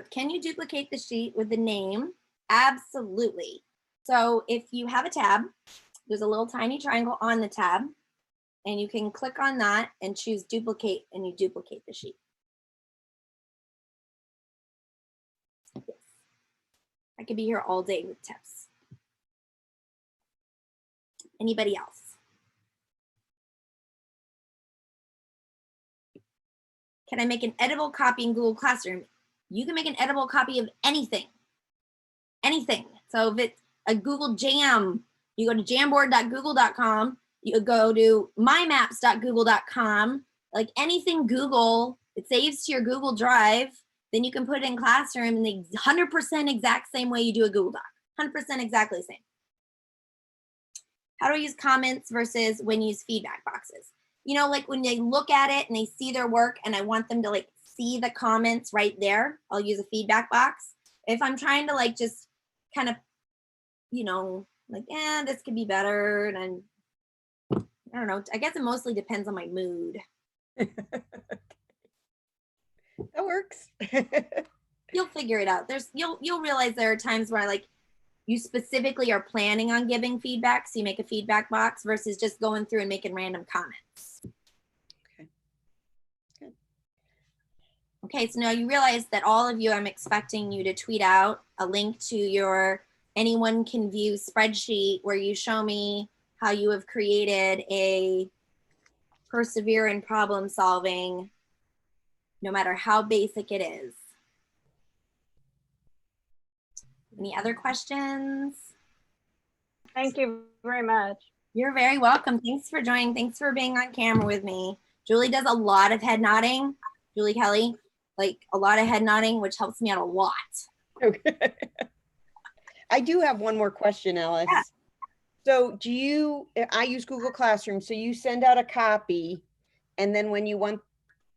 Can you duplicate the sheet with the name? Absolutely. So if you have a tab, there's a little tiny triangle on the tab, and you can click on that and choose duplicate, and you duplicate the sheet. Yes. I could be here all day with tips. Anybody else? Can I make an editable copy in Google Classroom? You can make an editable copy of anything. Anything. So if it's a Google Jam, you go to jamboard.google.com, you go to mymaps.google.com, like anything Google, it saves to your Google Drive, then you can put it in Classroom in the 100% exact same way you do a Google Doc. 100% exactly the same. How do I use comments versus when you use feedback boxes? you know, like when they look at it and they see their work and I want them to like see the comments right there, I'll use a feedback box. If I'm trying to like just kind of, you know, like, this could be better. And I don't know, I guess it mostly depends on my mood. That works. You'll figure it out. You'll realize there are times where like you specifically are planning on giving feedback, so you make a feedback box versus just going through and making random comments. Okay. Good. Okay, so now you realize that all of you, I'm expecting you to tweet out a link to your anyone can view spreadsheet where you show me how you have created a persevere in problem solving, no matter how basic it is. Any other questions? Thank you very much. You're very welcome. Thanks for joining. Thanks for being on camera with me. Julie does a lot of head nodding. Julie Kelly, like a lot of head nodding, which helps me out a lot. Okay. I do have one more question, Alice. Yeah. So I use Google Classroom, so you send out a copy, and then when you want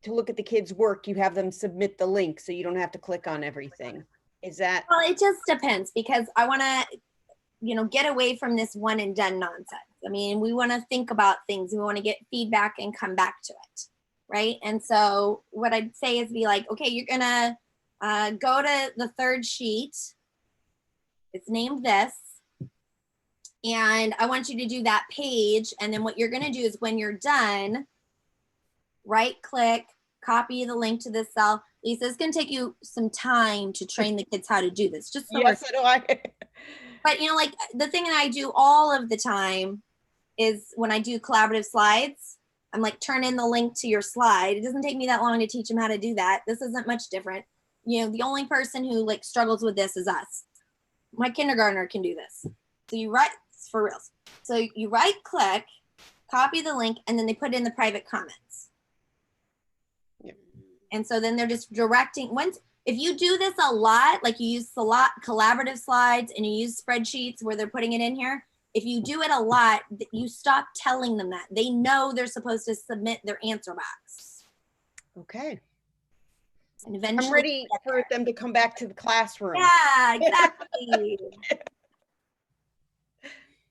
to look at the kids' work, you have them submit the link so you don't have to click on everything. Is that? Well, it just depends because I want to, you know, get away from this one and done nonsense. I mean, we want to think about things. We want to get feedback and come back to it, right? And so what I'd say is be like, okay, you're going to go to the third sheet. It's named this. And I want you to do that page. And then what you're going to do is when you're done, right click, copy the link to this cell. Lisa, it's going to take you some time to train the kids how to do this. Just so Yes, so do I. but you know, like the thing that I do all of the time is when I do collaborative slides, I'm like, turn in the link to your slide. It doesn't take me that long to teach them how to do that. This isn't much different. You know, the only person who like struggles with this is us. My kindergartner can do this. So you write, for reals. So you right click, copy the link, and then they put it in the private comments. Yep. And so then they're just directing, if you do this a lot, like you use a lot collaborative slides and you use spreadsheets where they're putting it in here, if you do it a lot, you stop telling them that. They know they're supposed to submit their answer box. Okay. And eventually I'm ready for them to come back to the classroom. Yeah, exactly.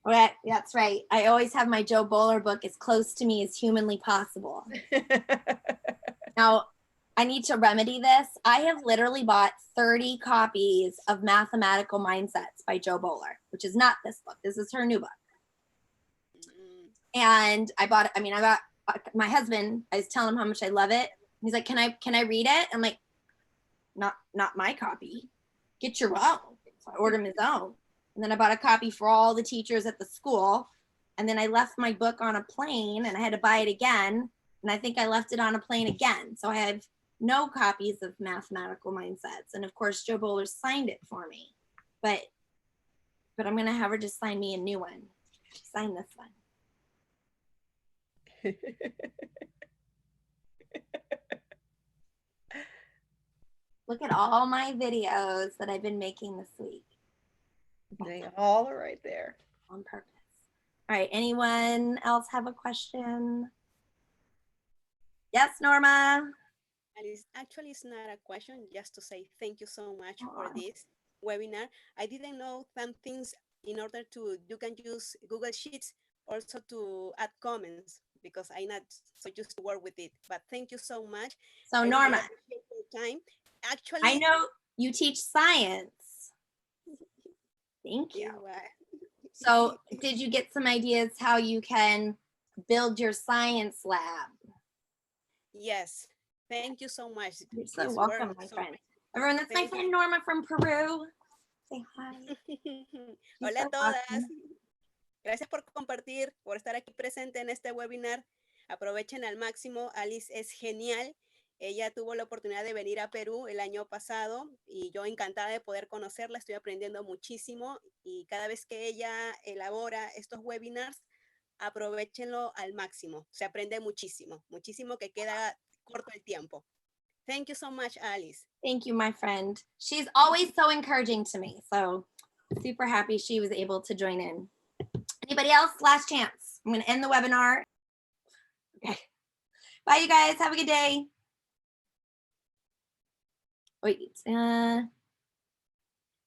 Right, that's right. I always have my Joe Bowler book as close to me as humanly possible. Now, I need to remedy this. I have literally bought 30 copies of Mathematical Mindsets by Joe Bowler, which is not this book. This is her new book. And I got my husband, I was telling him how much I love it. He's like, can I read it? I'm like, not my copy. Get your own. So I ordered him his own. And then I bought a copy for all the teachers at the school. And then I left my book on a plane and I had to buy it again. And I think I left it on a plane again. So I have no copies of Mathematical Mindsets. And of course, Joe Bowler signed it for me. But I'm going to have her just sign me a new one. Sign this one. Look at all my videos that I've been making this week. They all are right there. On purpose. All right, anyone else have a question? Yes, Norma? Actually, it's not a question, just to say thank you so much for this webinar. I didn't know some things in order to, you can use Google Sheets also to add comments because I'm not so used to work with it, but thank you so much. So I Norma, really appreciate your time. Actually, I know you teach science. Thank you. So did you get some ideas how you can build your science lab? Yes, thank you so much. You're so welcome, my friend. Everyone, that's my friend Norma from Peru. Say hi. Hola a todas. Gracias por compartir, por estar aquí presente en este webinar. Aprovechen al máximo. Alice es genial. Ella tuvo la oportunidad de venir a Perú el año pasado y yo encantada de poder conocerla. Estoy aprendiendo muchísimo y cada vez que ella elabora estos webinars, aprovechenlo al máximo. Se aprende muchísimo, muchísimo que queda corto el tiempo. Thank you so much, Alice. Thank you, my friend. She's always so encouraging to me. So super happy she was able to join in. Anybody else? Last chance. I'm going to end the webinar. Okay. Bye, you guys. Have a good day. Wait.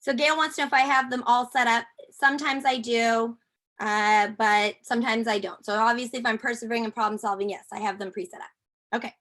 So Gail wants to know if I have them all set up. Sometimes I do, but sometimes I don't. So obviously, if I'm persevering and problem solving, yes, I have them pre-set up. Okay.